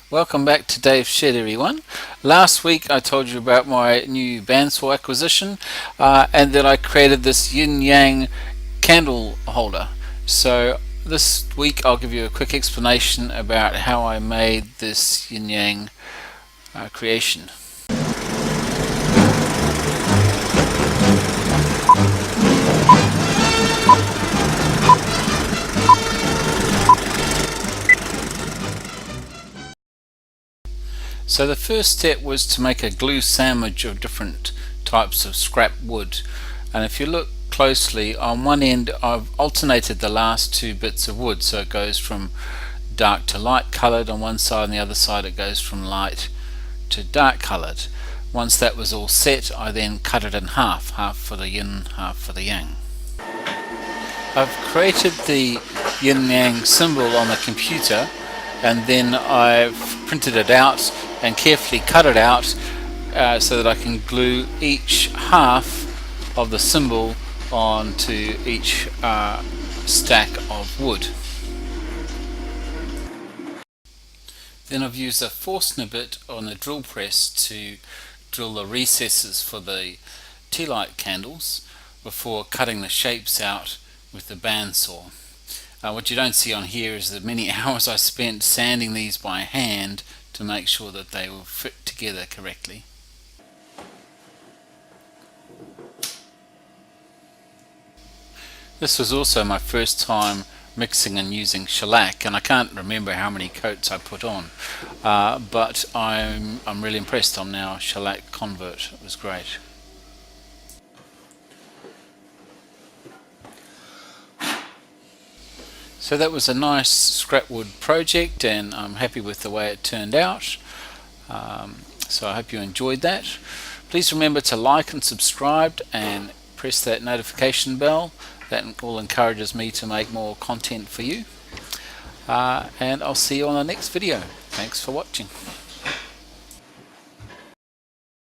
Welcome back to Dave's Shed, everyone. Last week I told you about my new bandsaw acquisition and that I created this yin yang candle holder. So this week I'll give you a quick explanation about how I made this yin yang creation. So the first step was to make a glue sandwich of different types of scrap wood, and if you look closely, on one end I've alternated the last two bits of wood, so it goes from dark to light coloured on one side, and the other side it goes from light to dark coloured. Once that was all set, I then cut it in half for the yin, half for the yang. I've created the yin yang symbol on the computer, and then I've printed it out and carefully cut it out so that I can glue each half of the symbol onto each stack of wood. Then I've used a Forstner bit on the drill press to drill the recesses for the tea light candles before cutting the shapes out with the bandsaw. What you don't see on here is the many hours I spent sanding these by hand to make sure that they will fit together correctly. This was also my first time mixing and using shellac, and I can't remember how many coats I put on, but I'm really impressed. I'm now a shellac convert. It was great. So that was a nice scrap wood project, and I'm happy with the way it turned out. So I hope you enjoyed that. Please remember to like and subscribe and press that notification bell. That all encourages me to make more content for you. And I'll see you on the next video. Thanks for watching.